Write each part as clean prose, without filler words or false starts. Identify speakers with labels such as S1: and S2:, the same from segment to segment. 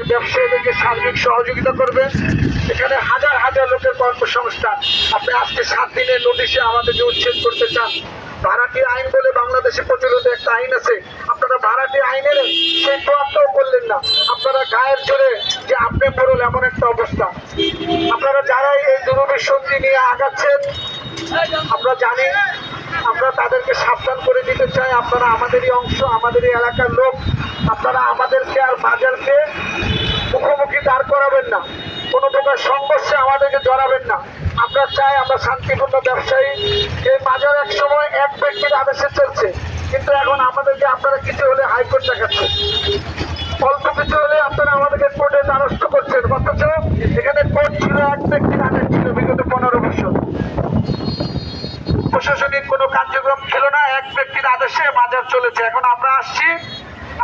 S1: আমাদের ব্যবসায়ীদেরকে সার্বিক সহযোগিতা করবেন। এখানে হাজার হাজার লোকের কর্মসংস্থান। আপনি আজকে 7 দিনের নোটিশে আমাদেরকে উচ্ছেদ করতে চান। ভাড়াটি আইন বলে বাংলাদেশে প্রচলিত একটা আইন আছে, আপনারা ভাড়াটি আইনের সেই তোয়াক্কাও করলেন না। আপনারা গায়ের জোরে যে আপনি পড়ল এমন একটা অবস্থা। আপনারা যারাই এই দুরভিসন্ধি নিয়ে আগাচ্ছেন আমরা জানি, আমরা তাদেরকে সাবধান করে দিতে চাই, আপনারা আমাদেরই অংশ, আমাদেরই এলাকার লোক। আপনারা আমাদেরকে আর বাজারকে মুখোমুখি দাঁড় করাবেন না, কোনো প্রকার সংঘর্ষে আমাদেরকে জড়াবেন না। আমরা চাই আমরা শান্তিপূর্ণ ব্যবসায়ী। এই বাজার এক সময় এক ব্যক্তির আদেশে চলছে, কিন্তু এখন আমাদেরকে আপনারা কিছু হলে হাইকোর্ট দেখাচ্ছেন, অল্প কিছু হলে আপনারা আমাদেরকে কোর্টে দ্বারস্থ করছেন। অথচ এখানে কোর্ট ছিল এক ব্যক্তির আদেশ ছিল বিগত 15 বছর। প্রশাসনিক কোনো কার্যক্রম ছিল না, এক ব্যক্তির আদেশে বাজার চলেছে। এখন আমরা আসছি,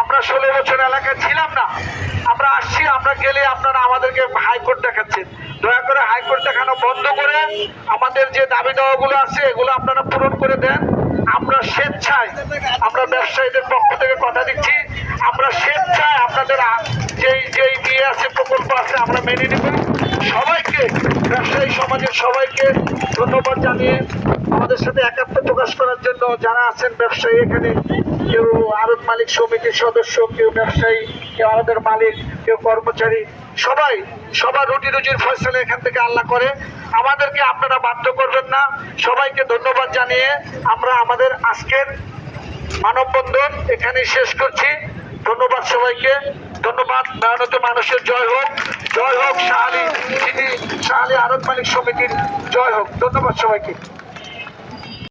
S1: আমরা 16 বছর এলাকায় ছিলাম না, আমরা আসছি, আমরা গেলে আপনারা আমাদেরকে হাইকোর্ট দেখাচ্ছেন। দয়া করে হাইকোর্ট দেখানো বন্ধ করে আমাদের যে দাবি দাওয়াগুলো আছে এগুলো আপনারা পূরণ করে দেন। আমরা স্বেচ্ছায়, আমরা ব্যবসায়ীদের পক্ষ থেকে কথা দিচ্ছি, আমরা স্বেচ্ছায় আপনাদের যেই দিয়ে আছে প্রকল্প আছে আমরা মেনে নেব। সবাইকে, ব্যবসায়ী সমাজের সবাইকে ধন্যবাদ জানিয়ে আমাদের সাথে একাত্ম প্রকাশ করার জন্য যারা আছেন ব্যবসায়ী, এখানে কেউ আড়ত মালিক সমিতির সদস্য, কেউ ব্যবসায়ী, কেউ আমাদের মালিক, কেউ কর্মচারী, সবার রুটি রুজির ফয়সালা এখান থেকে আল্লাহ করে। আমাদেরকে আপনারা বাধ্য করবেন না। সবাইকে ধন্যবাদ জানিয়ে আমরা আমাদের আজকের মানববন্ধন এখানেই শেষ করছি। ধন্যবাদ সবাইকে, ধন্যবাদ। মেহনত মানুষের জয় হোক, জয় হোক শাহ আলী আড়ত মালিক সমিতির জয় হোক। ধন্যবাদ সবাইকে।